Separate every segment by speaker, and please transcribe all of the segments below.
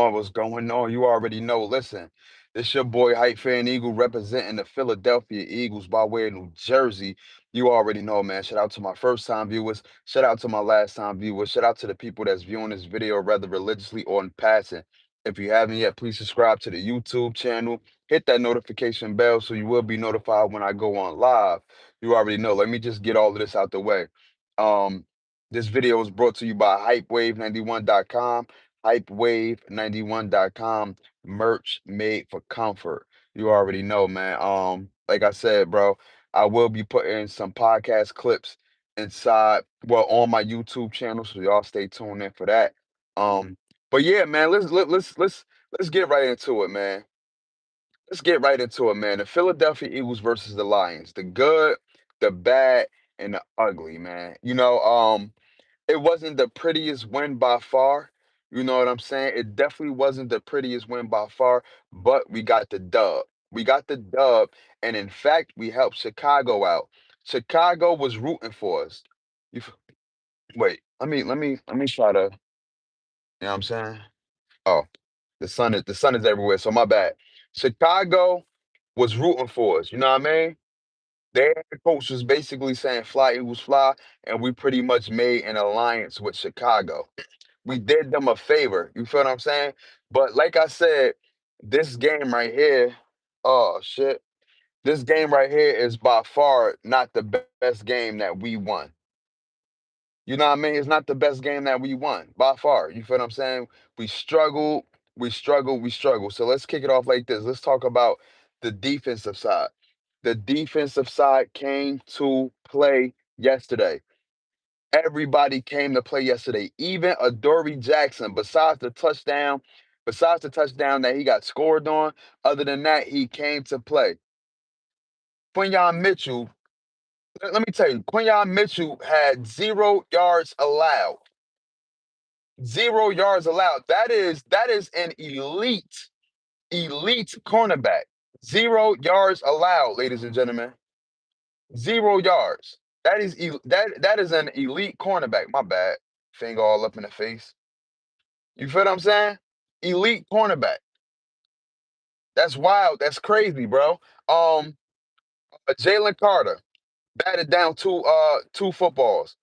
Speaker 1: on? What's going on? You already know. Listen, this your boy Hype Fan Eagle representing the Philadelphia Eagles by way of New Jersey. You already know, man. Shout out to my first time viewers. Shout out to my last time viewers. Shout out to the people that's viewing this video rather religiously or in passing. If you haven't yet, please subscribe to the YouTube channel. Hit that notification bell so you will be notified when I go on live. You already know. Let me just get all of this out the way. Um, this video is brought to you by HypeWave91.com. Hypewave91.com, merch made for comfort. You already know, man. Like I said, bro, I will be putting some podcast clips inside, well, on my YouTube channel, so y'all stay tuned in for that. But yeah, man, let's get right into it, man. Let's get right into it, man. The Philadelphia Eagles versus the Lions. The good, the bad, and the ugly, man. It wasn't the prettiest win by far. You know what I'm saying? It definitely wasn't the prettiest win by far, but we got the dub. We got the dub, and in fact, we helped Chicago out. Chicago was rooting for us. Wait, let me try to, you know what I'm saying? Oh, the sun is everywhere, so my bad. Chicago was rooting for us, you know what I mean? Their coach was basically saying fly Eagles fly, and we pretty much made an alliance with Chicago. We did them a favor. You feel what I'm saying? But like I said, this game right here, oh shit. This game right here is by far not the best game that we won. You know what I mean? It's not the best game that we won by far. You feel what I'm saying? We struggled, we struggled. So let's kick it off like this. Let's talk about the defensive side. The defensive side came to play yesterday. Everybody came to play yesterday. Even Adoree Jackson, besides the touchdown that he got scored on, other than that, he came to play. Quinyon Mitchell, let me tell you, Quinyon Mitchell had 0 yards allowed. 0 yards allowed. That is an elite cornerback. 0 yards allowed, ladies and gentlemen. 0 yards. That is an elite cornerback. My bad. Finger all up in the face. You feel what I'm saying? Elite cornerback. That's wild. That's crazy, bro. Jalen Carter batted down two footballs.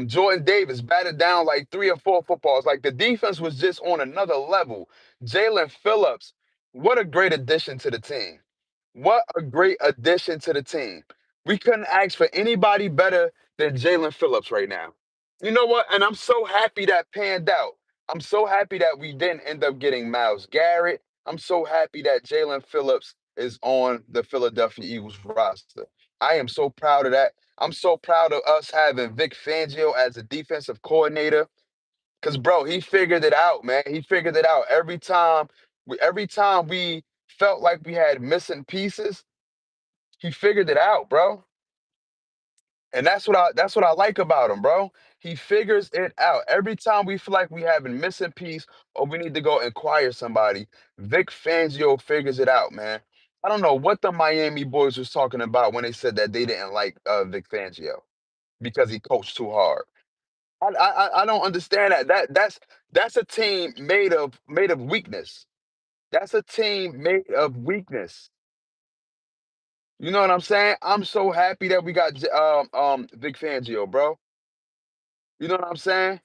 Speaker 1: Jordan Davis batted down like 3 or 4 footballs. Like the defense was just on another level. Jalen Phillips, what a great addition to the team. What a great addition to the team. We couldn't ask for anybody better than Jalen Phillips right now. You know what? And I'm so happy that panned out. I'm so happy that we didn't end up getting Myles Garrett. I'm so happy that Jalen Phillips is on the Philadelphia Eagles roster. I am so proud of that. I'm so proud of us having Vic Fangio as a defensive coordinator. Cause bro, he figured it out, man. He figured it out. Every time we felt like we had missing pieces, he figured it out, bro. And that's what I like about him, bro. He figures it out. Every time we feel like we have a missing piece or we need to go inquire somebody, Vic Fangio figures it out, man. I don't know what the Miami boys was talking about when they said that they didn't like Vic Fangio because he coached too hard. I don't understand that. That's a team made of weakness. That's a team made of weakness. You know what I'm saying? I'm so happy that we got Vic Fangio, bro. You know what I'm saying?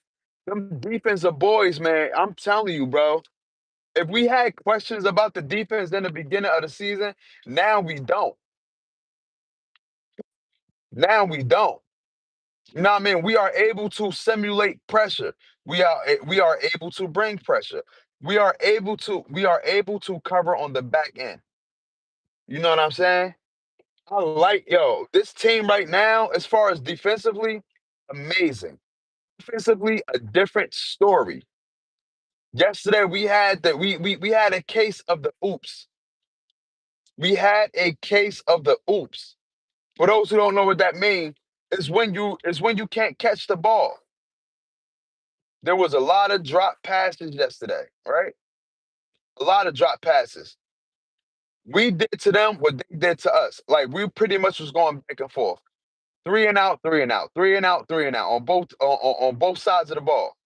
Speaker 1: Them defensive boys, man. I'm telling you, bro. If we had questions about the defense in the beginning of the season, now we don't. Now we don't. You know what I mean? We are able to simulate pressure. We are able to bring pressure. We are able to cover on the back end. You know what I'm saying? This team right now, as far as defensively, amazing. Offensively, a different story. Yesterday we had a case of the oops. We had a case of the oops. For those who don't know what that means, is when you can't catch the ball. There was a lot of drop passes yesterday, right? A lot of drop passes. We did to them what they did to us. Like we pretty much was going back and forth. Three and out, three and out, three and out, three and out on both sides of the ball.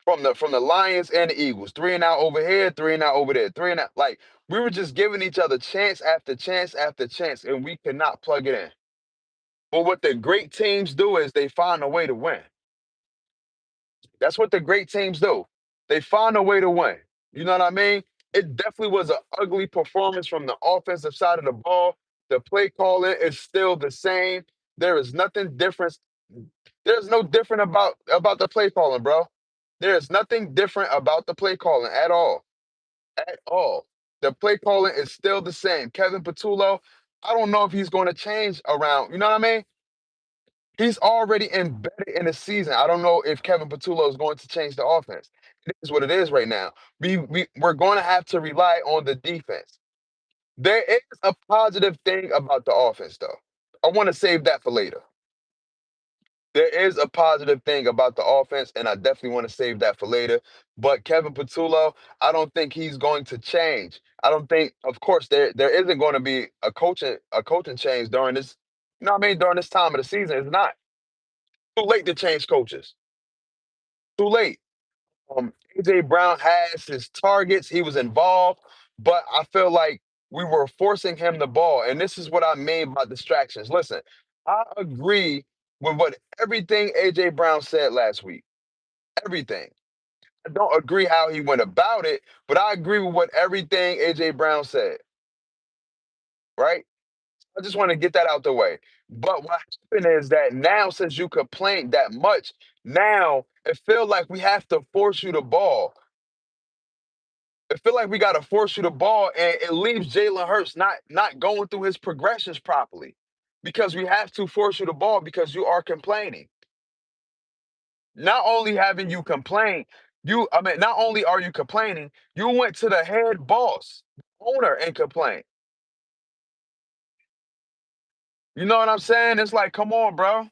Speaker 1: from the Lions and the Eagles. Three and out over here, three and out over there, three and out. Like we were just giving each other chance after chance after chance, and we could not plug it in. But what the great teams do is they find a way to win. That's what the great teams do. They find a way to win. You know what I mean? It definitely was an ugly performance from the offensive side of the ball. The play calling is still the same. There is nothing different. There's no different about the play calling, bro. There is nothing different about the play calling at all. At all. The play calling is still the same. Kevin Patullo, I don't know if he's going to change around. You know what I mean? He's already embedded in the season. I don't know if Kevin Patullo is going to change the offense. It is what it is right now. We're going to have to rely on the defense. There is a positive thing about the offense, though. I want to save that for later. There is a positive thing about the offense, and I definitely want to save that for later. But Kevin Patullo, I don't think he's going to change. I don't think, of course, there isn't going to be a coaching change during this. You know what I mean? During this time of the season, it's not too late to change coaches. Too late. AJ Brown has his targets. He was involved, but I feel like we were forcing him the ball, and this is what I mean by distractions. Listen, I agree with what everything AJ Brown said last week. Everything. I don't agree how he went about it, but I agree with what everything AJ Brown said. Right? I just want to get that out the way. But what happened is that now, since you complained that much, now it feels like we have to force you the ball. I feel like we got to force you the ball, and it leaves Jalen Hurts not going through his progressions properly because we have to force you the ball because you are complaining. Not only having you complain, not only are you complaining, you went to the head boss, owner, and complained. You know what I'm saying? It's like, come on, bro.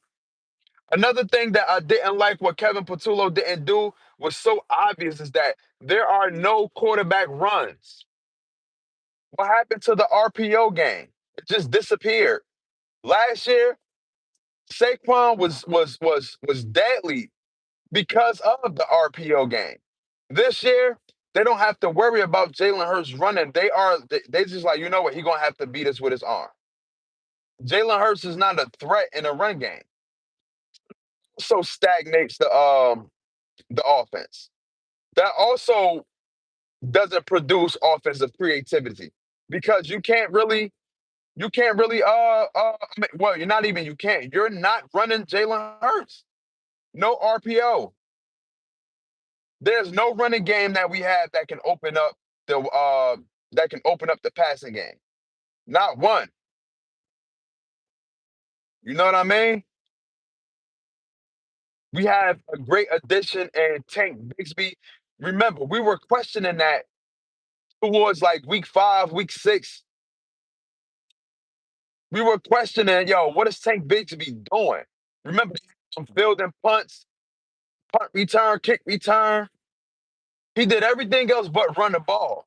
Speaker 1: Another thing that I didn't like what Kevin Patullo didn't do was so obvious is that there are no quarterback runs. What happened to the RPO game? It just disappeared. Last year, Saquon was deadly because of the RPO game. This year, they don't have to worry about Jalen Hurts running. They just like, you know what, he gonna have to beat us with his arm. Jalen Hurts is not a threat in a run game. So stagnates the offense. That also doesn't produce offensive creativity because well, you're not running Jalen Hurts. No RPO. There's no running game that we have that can open up the passing game. Not one. You know what I mean? We have a great addition in Tank Bigsby. Remember, we were questioning that towards like week 5, week 6. We were questioning, yo, what is Tank Bigsby doing? Remember, some fielding punts, punt return, kick return. He did everything else but run the ball.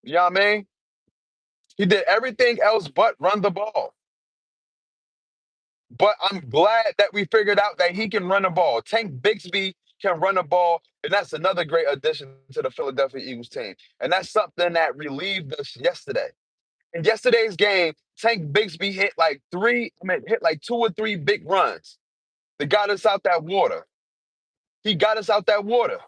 Speaker 1: You know what I mean? He did everything else but run the ball. But I'm glad that we figured out that he can run the ball. Tank Bigsby can run the ball, and that's another great addition to the Philadelphia Eagles team. And that's something that relieved us yesterday. In yesterday's game, Tank Bigsby hit like 2 or 3 big runs that got us out that water. He got us out that water.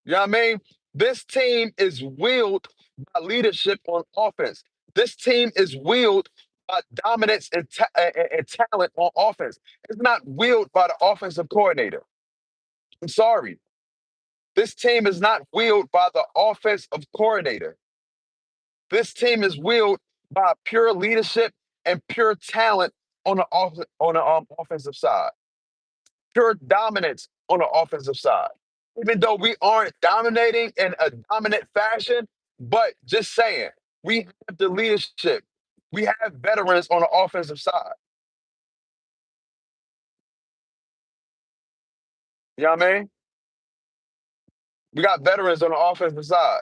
Speaker 1: You know what I mean? This team is willed by leadership on offense. This team is willed by dominance and talent on offense. It's not willed by the offensive coordinator. I'm sorry. This team is not willed by the offensive coordinator. This team is willed by pure leadership and pure talent on the offensive side. Pure dominance on the offensive side. Even though we aren't dominating in a dominant fashion, but just saying, we have the leadership. We have veterans on the offensive side. You know what I mean? We got veterans on the offensive side.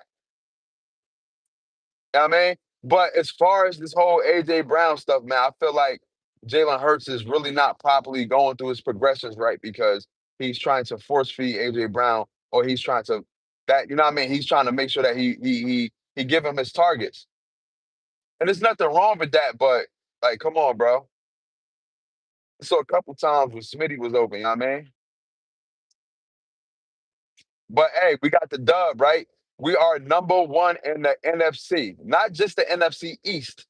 Speaker 1: You know what I mean? But as far as this whole AJ Brown stuff, man, I feel like Jalen Hurts is really not properly going through his progressions right because he's trying to force feed AJ Brown, or he's trying to that you know what I mean. He's trying to make sure that he give him his targets, and there's nothing wrong with that. But like, come on, bro. So a couple times when Smitty was open, you know what I mean. But hey, we got the dub, right? We are number one in the NFC, not just the NFC East.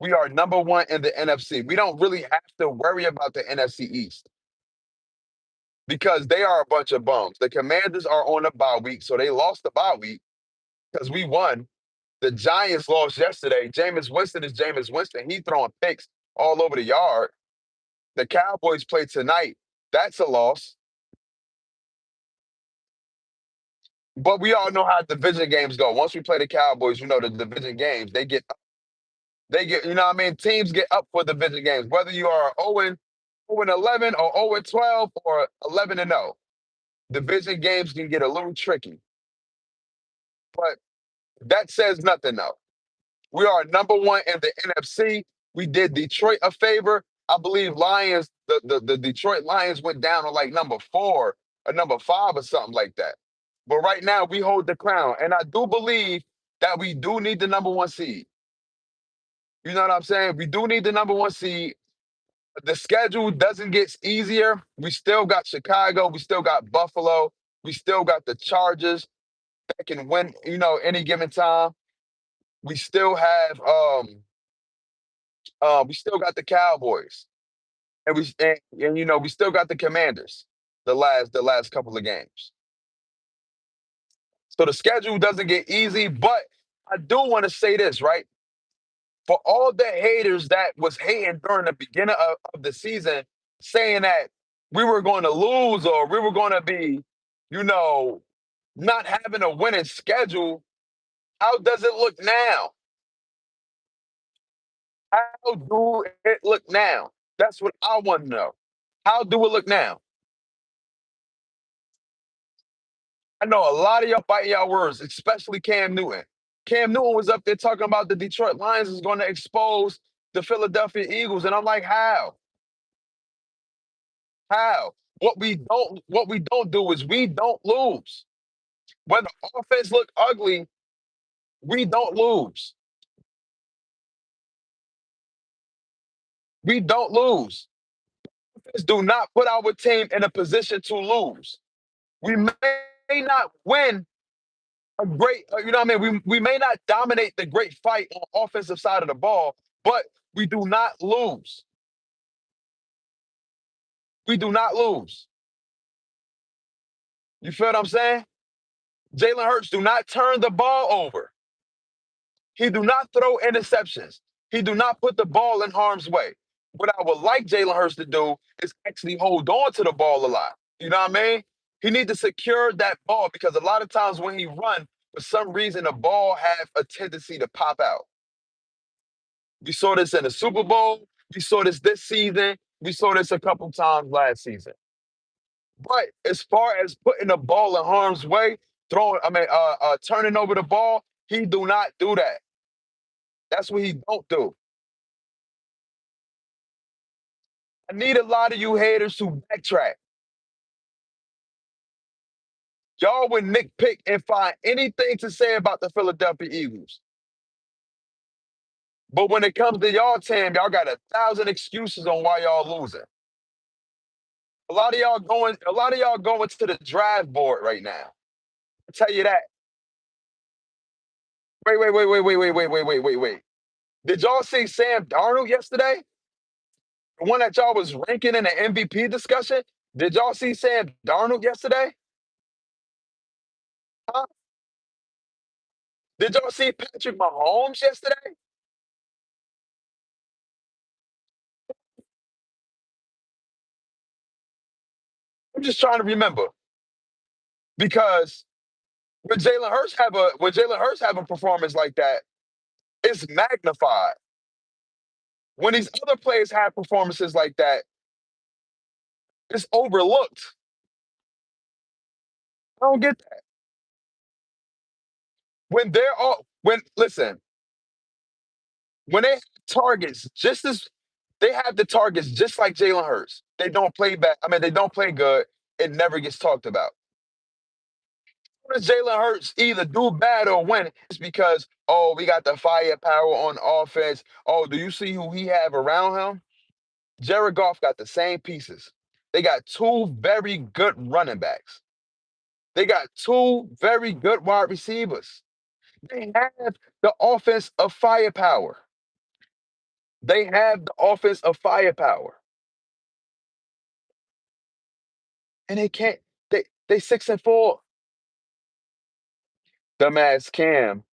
Speaker 1: We are number one in the NFC. We don't really have to worry about the NFC East because they are a bunch of bums. The Commanders are on a bye week, so they lost the bye week because we won. The Giants lost yesterday. Jameis Winston is Jameis Winston. He throwing picks all over the yard. The Cowboys play tonight. That's a loss. But we all know how division games go. Once we play the Cowboys, you know the division games, they get, you know what I mean? Teams get up for division games, whether you are 0-11 or 0-12 or 11-0. Division games can get a little tricky. But that says nothing though. We are number one in the NFC. We did Detroit a favor. I believe the Detroit Lions went down to like number 4 or number 5 or something like that. But right now we hold the crown. And I do believe that we do need the number 1 seed. You know what I'm saying? We do need the number 1 seed. The schedule doesn't get easier. We still got Chicago. We still got Buffalo. We still got the Chargers that can win, any given time. We still have we still got the Cowboys. And we still got the Commanders the last couple of games. So the schedule doesn't get easy, but I do want to say this, right? For all the haters that was hating during the beginning of the season, saying that we were going to lose or we were going to be, you know, not having a winning schedule, how does it look now? How do it look now? That's what I want to know. How do it look now? I know a lot of y'all biting y'all words, especially Cam Newton. Cam Newton was up there talking about the Detroit Lions is going to expose the Philadelphia Eagles, and I'm like, how? How? What we don't do is we don't lose. When the offense look ugly, we don't lose. We don't lose. Offense do not put our team in a position to lose. We may not win a great, you know what I mean? We may not dominate the great fight on offensive side of the ball, but we do not lose. We do not lose. You feel what I'm saying? Jalen Hurts do not turn the ball over. He do not throw interceptions. He do not put the ball in harm's way. What I would like Jalen Hurts to do is actually hold on to the ball a lot. You know what I mean? He need to secure that ball because a lot of times when he run, for some reason the ball have a tendency to pop out. We saw this in the Super Bowl. We saw this season. We saw this a couple times last season. But as far as putting the ball in harm's way, turning over the ball, he do not do that. That's what he don't do. I need a lot of you haters to backtrack. Y'all would nitpick and find anything to say about the Philadelphia Eagles. But when it comes to y'all team, y'all got 1,000 excuses on why y'all losing. A lot of y'all going to the draft board right now. I'll tell you that. Wait. Did y'all see Sam Darnold yesterday? The one that y'all was ranking in the MVP discussion? Did y'all see Sam Darnold yesterday? Huh? Did y'all see Patrick Mahomes yesterday? I'm just trying to remember because when Jalen Hurts have a performance like that, it's magnified. When these other players have performances like that, it's overlooked. I don't get that. When listen, when they have targets just as They have the targets just like Jalen Hurts. They don't play bad. I mean, they don't play good. It never gets talked about. Does Jalen Hurts either do bad or win? It's because, oh, we got the firepower on offense. Oh, do you see who he have around him? Jared Goff got the same pieces. They got two very good running backs. They got two very good wide receivers. They have the offense of firepower. They have the offense of firepower. And they can't, they 6-4. Dumbass Cam.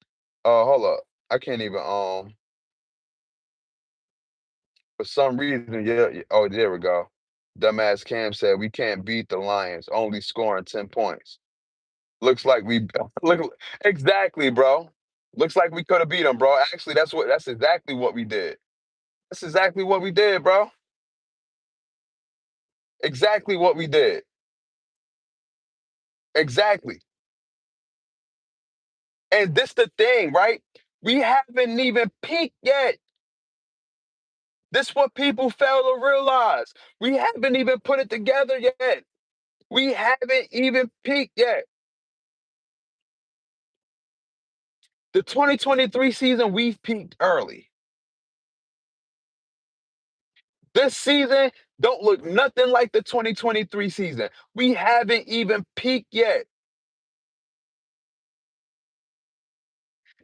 Speaker 1: Hold up. I can't even for some reason, yeah, oh, there we go. Dumbass Cam said we can't beat the Lions, only scoring 10 points. Looks like we look exactly, bro. Looks like we could have beat them, bro. Actually, that's exactly what we did. That's exactly what we did, bro. Exactly what we did. Exactly. And this the thing, right? We haven't even peaked yet. This what people fail to realize. We haven't even put it together yet. We haven't even peaked yet. The 2023 season, we've peaked early. This season don't look nothing like the 2023 season. We haven't even peaked yet.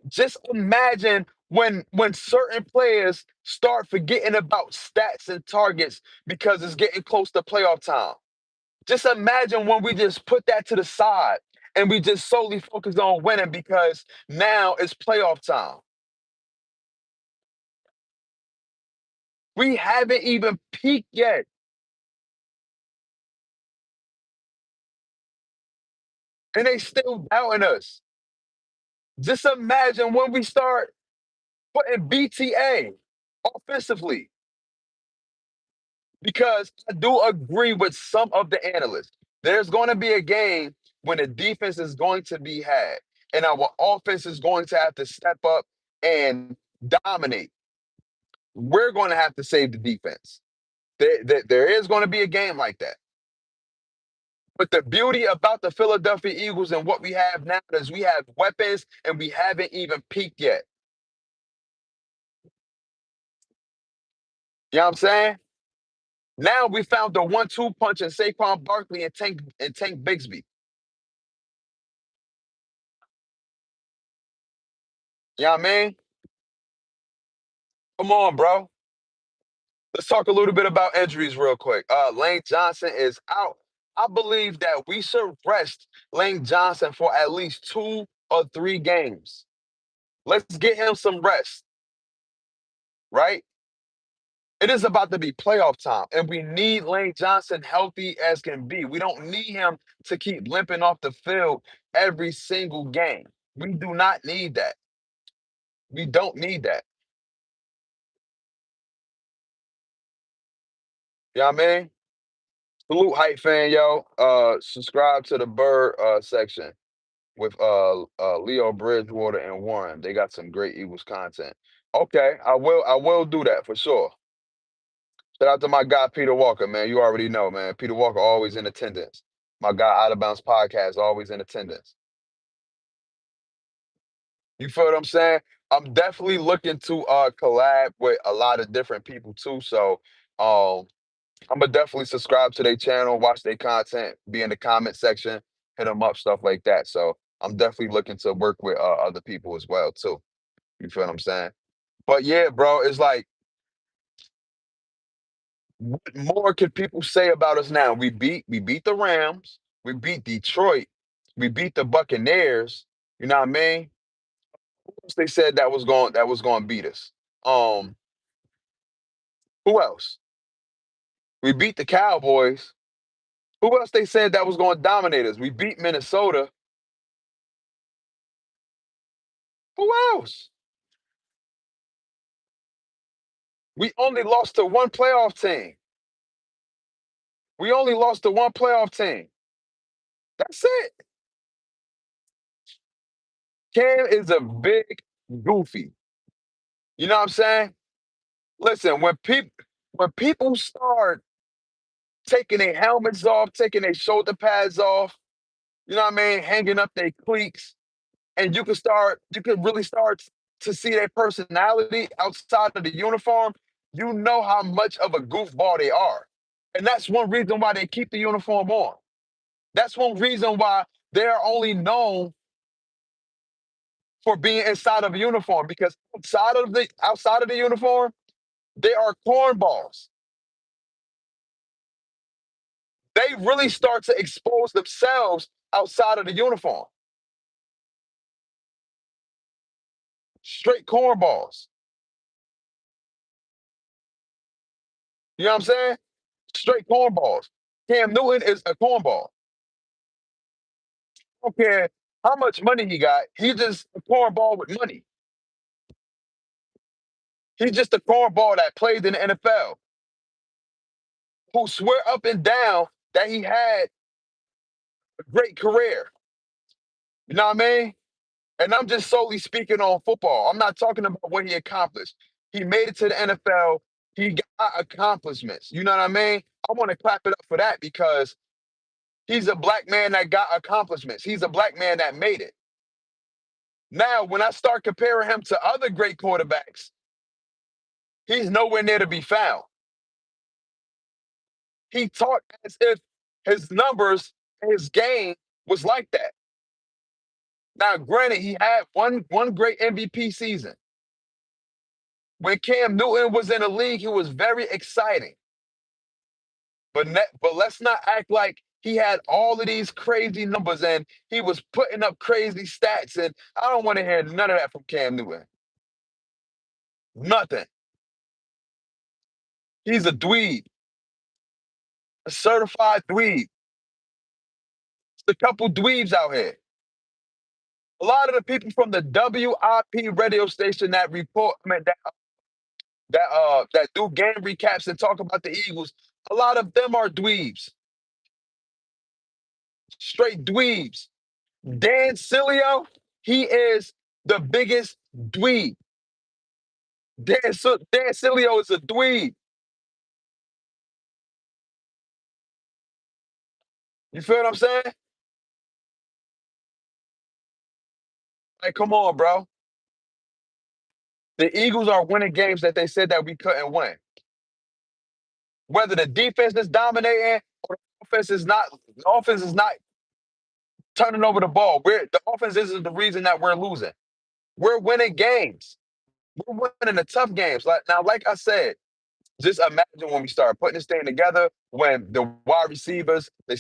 Speaker 1: Just imagine when certain players start forgetting about stats and targets because it's getting close to playoff time. Just imagine when we just put that to the side and we just solely focus on winning because now it's playoff time. We haven't even peaked yet. And they still doubting us. Just imagine when we start putting BTA offensively, because I do agree with some of the analysts. There's going to be a game when the defense is going to be had, and our offense is going to have to step up and dominate. We're going to have to save the defense. There is going to be a game like that. But the beauty about the Philadelphia Eagles and what we have now is we have weapons and we haven't even peaked yet. You know what I'm saying? Now we found the 1-2 punch in Saquon Barkley and Tank Bigsby. You know what I mean? Come on, bro. Let's talk a little bit about injuries real quick. Lane Johnson is out. I believe that we should rest Lane Johnson for at least 2 or 3 games. Let's get him some rest, right? It is about to be playoff time, and we need Lane Johnson healthy as can be. We don't need him to keep limping off the field every single game. We do not need that. We don't need that. You know what I mean? Salute hype fan, yo. Subscribe to the Bird section with Leo Bridgewater and Warren. They got some great Eagles content. Okay, I will do that for sure. Shout out to my guy Peter Walker, man. You already know, man. Peter Walker always in attendance. My guy Out of Bounds podcast always in attendance. You feel what I'm saying? I'm definitely looking to collab with a lot of different people too. So um I'm gonna definitely subscribe to their channel, watch their content, be in the comment section, hit them up, stuff like that. So I'm definitely looking to work with other people as well too. You feel what I'm saying? But yeah, bro, it's like, what more could people say about us now? We beat the Rams, we beat Detroit, we beat the Buccaneers. You know what I mean? Who else they said that was going to beat us? Um, who else? We beat the Cowboys. Who else they said that was going to dominate us? We beat Minnesota. Who else? We only lost to one playoff team. We only lost to one playoff team. That's it. Cam is a big goofy. You know what I'm saying? Listen, when people When people start taking their helmets off, taking their shoulder pads off, you know what I mean, hanging up their cleats, and you can really start to see their personality outside of the uniform, you know how much of a goofball they are. And that's one reason why they keep the uniform on. That's one reason why they're only known for being inside of a uniform because outside of the uniform, they are cornballs. They really start to expose themselves outside of the uniform. Straight cornballs. You know what I'm saying? Straight cornballs. Cam Newton is a cornball. I don't care how much money he got. He's just a cornball with money. He's just a cornball that played in the NFL who swear up and down that he had a great career. You know what I mean? And I'm just solely speaking on football. I'm not talking about what he accomplished. He made it to the NFL. He got accomplishments. You know what I mean? I want to clap it up for that because he's a black man that got accomplishments. He's a black man that made it. Now, when I start comparing him to other great quarterbacks, he's nowhere near to be found. He talked as if his numbers, his game was like that. Now, granted, he had one great MVP season. When Cam Newton was in the league, he was very exciting. But let's not act like he had all of these crazy numbers and he was putting up crazy stats. And I don't want to hear none of that from Cam Newton. Nothing. He's a dweeb, a certified dweeb. There's a couple dweebs out here. A lot of the people from the WIP radio station that report, I mean, that do game recaps and talk about the Eagles, a lot of them are dweebs, straight dweebs. Dan Sileo, he is the biggest dweeb. Dan Sileo is a dweeb. You feel what I'm saying? Like, come on, bro. The Eagles are winning games that they said that we couldn't win. Whether the defense is dominating or the offense is not turning over the ball. The offense isn't the reason that we're losing. We're winning games. We're winning the tough games. Like I said, just imagine when we start putting this thing together, when the wide receivers they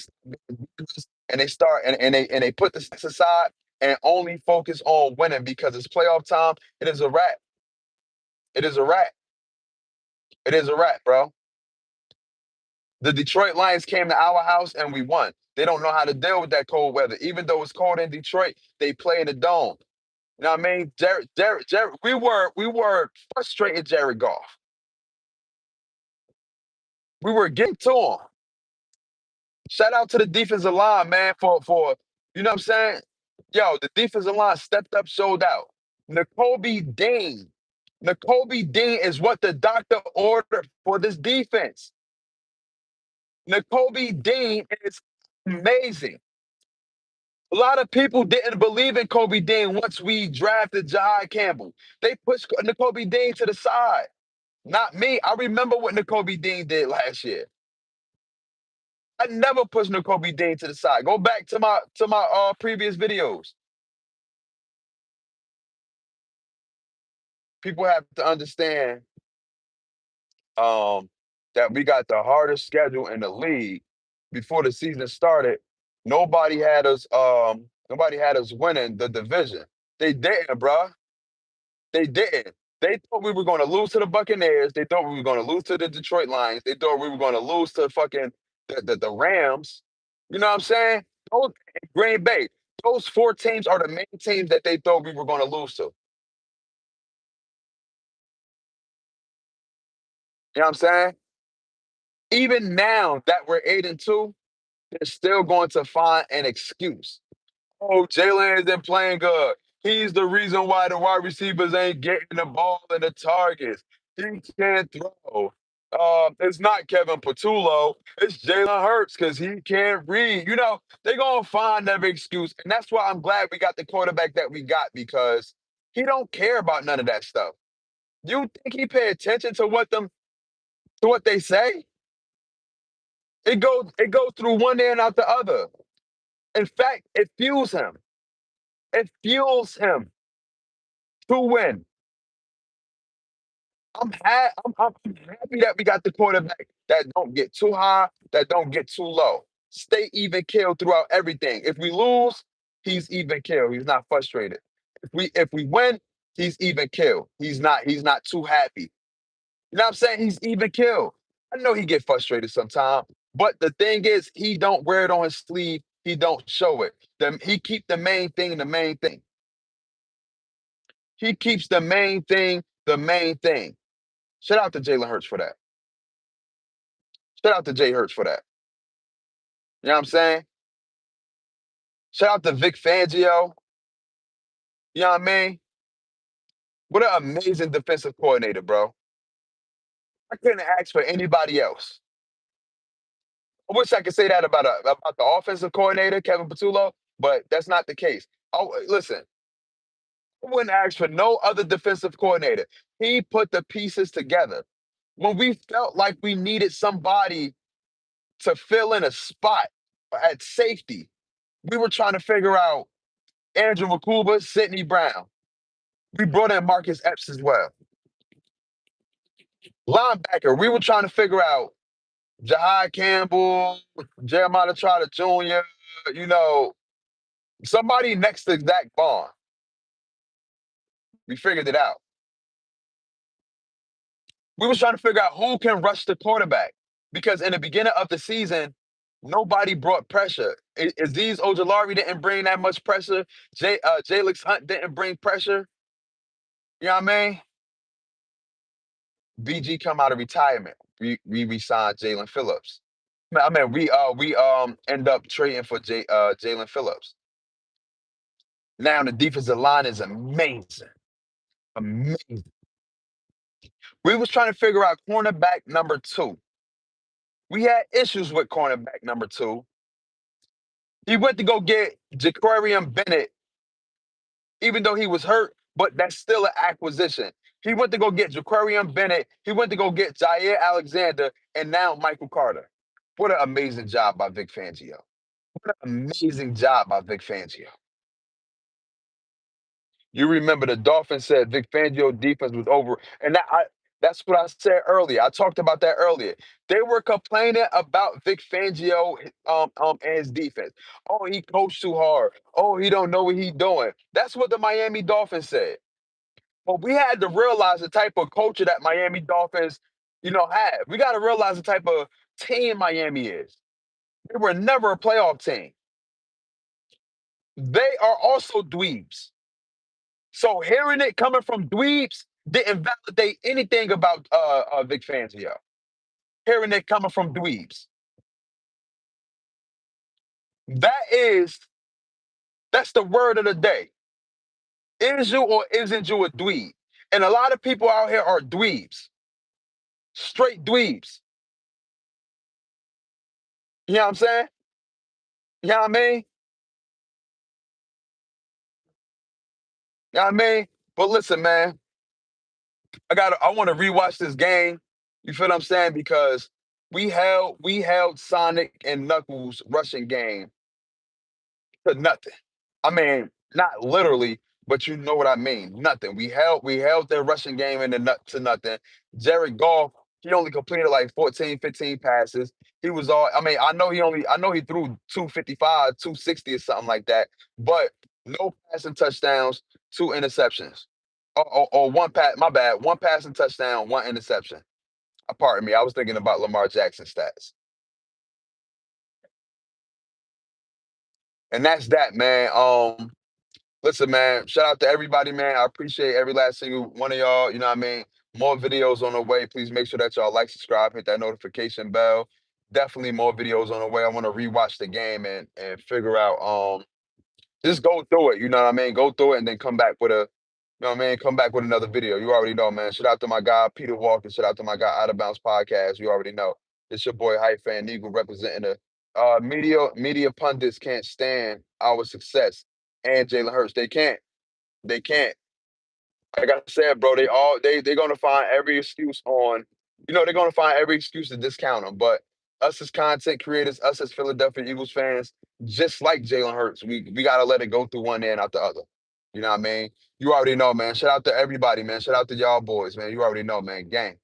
Speaker 1: start and they put this aside and only focus on winning because it's playoff time. It is a wrap. It is a wrap. It is a wrap, bro. The Detroit Lions came to our house and we won. They don't know how to deal with that cold weather. Even though it's cold in Detroit, they play in the dome. You know what I mean? Jared, we were frustrated Jared Goff. We were getting to him. Shout out to the defensive line, man, for you know what I'm saying? Yo, the defensive line stepped up, showed out. N'Kobe Dean. N'Kobe Dean is what the doctor ordered for this defense. N'Kobe Dean is amazing. A lot of people didn't believe in Kobe Dean once we drafted Jahai Campbell. They pushed N'Kobe Dean to the side. Not me. I remember what N'Kobe Dean did last year. I never pushed N'Kobe Dean to the side. Go back to my previous videos. People have to understand um, that we got the hardest schedule in the league. Before the season started, nobody had us winning the division. They didn't, bruh. They didn't. They thought we were going to lose to the Buccaneers. They thought we were going to lose to the Detroit Lions. They thought we were going to lose to fucking the Rams. You know what I'm saying? Those Green Bay. Those four teams are the main teams that they thought we were going to lose to. You know what I'm saying? Even now that we're 8-2, they're still going to find an excuse. Oh, Jalen isn't playing good. He's the reason why the wide receivers ain't getting the ball and the targets. He can't throw. It's not Kevin Patullo, it's Jalen Hurts because he can't read. They're gonna find every excuse. And that's why I'm glad we got the quarterback that we got because he don't care about none of that stuff. You think he pay attention to what they say? It goes through one ear and out the other. In fact, it fuels him. It fuels him to win. I'm happy that we got the quarterback that don't get too high, that don't get too low. Stay even killed throughout everything. If we lose, he's even killed. He's not frustrated. If we win, he's even killed. He's not too happy. You know what I'm saying? He's even killed. I know he get frustrated sometimes, but the thing is, he don't wear it on his sleeve. He don't show it. He keep the main thing the main thing. He keeps the main thing the main thing. Shout out to Jalen Hurts for that. Shout out to Jay Hurts for that. You know what I'm saying? Shout out to Vic Fangio. You know what I mean? What an amazing defensive coordinator, bro. I couldn't ask for anybody else. I wish I could say that about the offensive coordinator, Kevin Patullo, but that's not the case. Oh, listen, I wouldn't ask for no other defensive coordinator. He put the pieces together. When we felt like we needed somebody to fill in a spot at safety, we were trying to figure out Andrew McCuba, Sidney Brown. We brought in Marcus Epps as well. Linebacker, we were trying to figure out Jahai Campbell, Jeremiah Trotter Jr., you know, somebody next to Zach Bond. We figured it out. We was trying to figure out who can rush the quarterback because in the beginning of the season, nobody brought pressure. Aziz Ojolari didn't bring that much pressure. Jalix Hunt didn't bring pressure. You know what I mean? BG come out of retirement. We re-signed Jalen Phillips. I mean, we end up trading for Jalen Phillips. Now the defensive line is amazing, amazing. We was trying to figure out cornerback number two. We had issues with cornerback number two. He went to go get Jaquarium Bennett, even though he was hurt, but that's still an acquisition. He went to go get Jaquarium Bennett. He went to go get Jair Alexander, and now Michael Carter. What an amazing job by Vic Fangio. What an amazing job by Vic Fangio. You remember the Dolphins said Vic Fangio defense was over, and that's what I said earlier. I talked about that earlier. They were complaining about Vic Fangio and his defense. Oh, he coached too hard. Oh, he don't know what he's doing. That's what the Miami Dolphins said. But we had to realize the type of culture that Miami Dolphins, have. We got to realize the type of team Miami is. They were never a playoff team. They are also dweebs. So hearing it coming from dweebs didn't validate anything about Vic Fangio. Hearing it coming from dweebs. That is that's the word of the day. Is you or isn't you a dweeb? And a lot of people out here are dweebs. Straight dweebs. You know what I'm saying? You know what I mean? You know what I mean? But listen, man, I want to rewatch this game. You feel what I'm saying? Because we held Sonic and Knuckles rushing game to nothing. I mean, not literally, but you know what I mean. Nothing. We held their rushing game in the nut to nothing. Jared Goff, he only completed like 14, 15 passes. He was all I mean, I know he threw 255, 260 or something like that, but no passing touchdowns, two interceptions. Or one pass, my bad, one passing touchdown, one interception. Pardon me, I was thinking about Lamar Jackson stats. And that's that, man. Listen, man, shout out to everybody, man. I appreciate every last single one of y'all. You know what I mean? More videos on the way. Please make sure that y'all like, subscribe, hit that notification bell. Definitely more videos on the way. I want to rewatch the game and figure out just go through it. You know what I mean? Go through it and then come back with You know what I mean? Come back with another video. You already know, man. Shout out to my guy, Peter Walker. Shout out to my guy, Out of Bounds Podcast. You already know. It's your boy, Hype Fan Eagle, representing the media pundits can't stand our success and Jalen Hurts. They can't. They can't. Like I said, bro, they're gonna find every excuse they're gonna find every excuse to discount him. But us as content creators, us as Philadelphia Eagles fans, just like Jalen Hurts, we gotta let it go through one end out the other. You know what I mean? You already know, man. Shout out to everybody, man. Shout out to y'all boys, man. You already know, man. Gang.